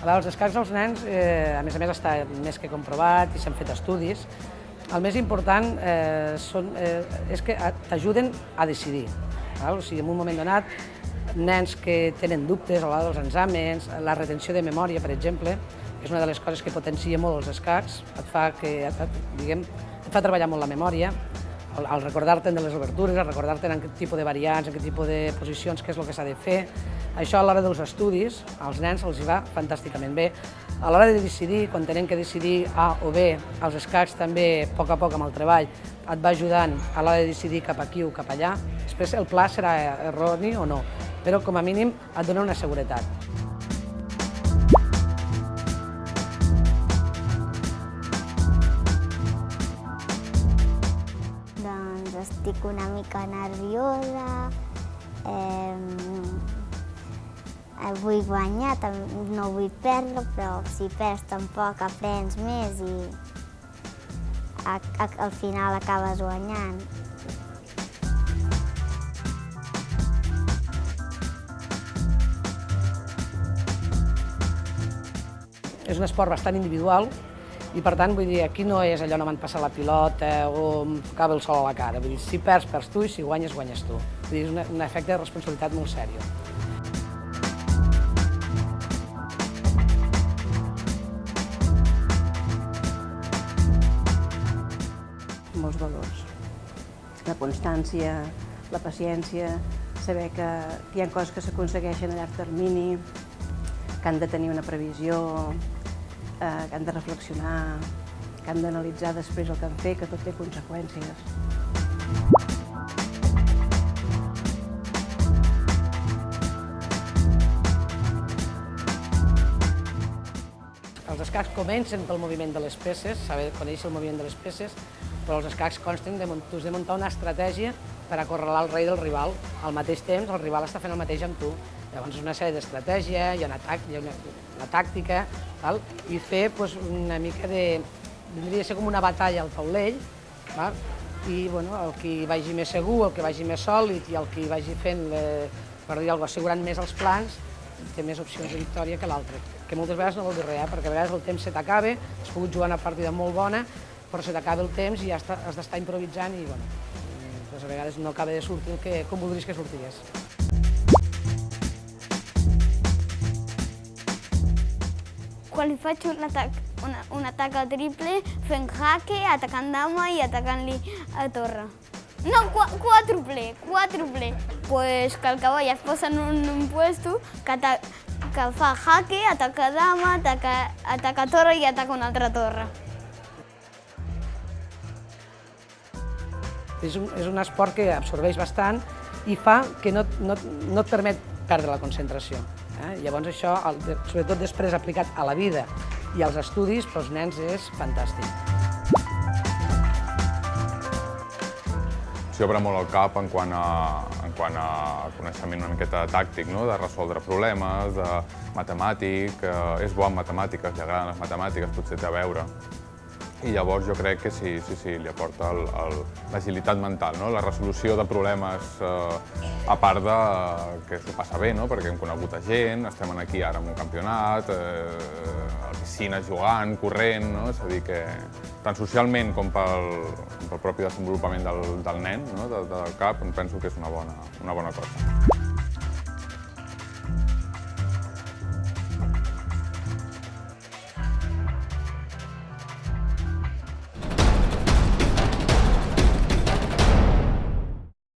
Els escacs als nens, a més està més que comprovat i s'han fet estudis. El més important és que t'ajuden a decidir. O sigui, en un moment donat, nens que tenen dubtes a l'hora dels exàmens, la retenció de memòria, per exemple, és una de les coses que potencia molt els escacs, et fa treballar molt la memòria, al recordar-te'n de les obertures, al recordar-te'n en quin tipus de variants, en quin tipus de posicions, què és el que s'ha de fer. Això a l'hora dels estudis, als nens els hi va fantàsticament bé. A l'hora de decidir, quan tenen que decidir A o B, els escacs també, a poc amb el treball, et va ajudant a l'hora de decidir cap aquí o cap allà. Després el pla serà erroni o no, però com a mínim et dona una seguretat. Estic una mica nerviosa, vull guanyar, no vull perdre, però si perds tampoc aprens més i al final acabes guanyant. És un esport bastant individual, i per tant, vull dir, aquí no és allò no m'han passat la pilota o em tocava el sol a la cara. Vull dir, si perds, perds tu i si guanyes, guanyes tu. Vull dir, és un efecte de responsabilitat molt sèrio. Molts valors. La constància, la paciència, saber que hi ha coses que s'aconsegueixen a llarg termini, que han de tenir una previsió, que han de reflexionar, que han d'analitzar després el que han fet, que tot té conseqüències. Els escacs comencen pel moviment de les peces, saber conèixer el moviment de les peces, però els escacs consten de muntar una estratègia per acorralar el rei del rival. Al mateix temps, el rival està fent el mateix amb tu. Llavors, és una sèrie d'estratègia, hi ha una tàctica, i fer una mica de... vindria a ser com una batalla al taulell, i el que vagi més segur, el que vagi més sòlid i el que vagi fent, per dir alguna cosa, assegurant més els plans, té més opcions de victòria que l'altre. Que moltes vegades no vol dir res, perquè a vegades el temps se t'acaba, has pogut jugar una partida molt bona, però se t'acaba el temps i has d'estar improvisant i, a vegades no acaba de sortir com voldries que sortigués. Quan li faig un atac al triple, fent jaque, atacant dama i atacant-li a torre. No, quàdruple. Pues que el cavall es posa en un puesto que fa jaque, ataca dama, ataca torre i ataca una altra torre. És un esport que absorbeix bastant i fa que no et permet perdre la concentració. Llavors això, sobretot després aplicat a la vida i als estudis, per als nens és fantàstic. S'obre molt el cap en quant a coneixement una miqueta tàctic, de resoldre problemes, de matemàtic, és bo en matemàtiques, li agraden les matemàtiques, potser té a veure. I llavors jo crec que sí, li aporta l'agilitat mental, la resolució de problemes, a part que s'ho passa bé, perquè hem conegut gent, estem aquí ara en un campionat, a la piscina jugant, corrent, és a dir que tant socialment com pel propi desenvolupament del nen, del cap, penso que és una bona cosa.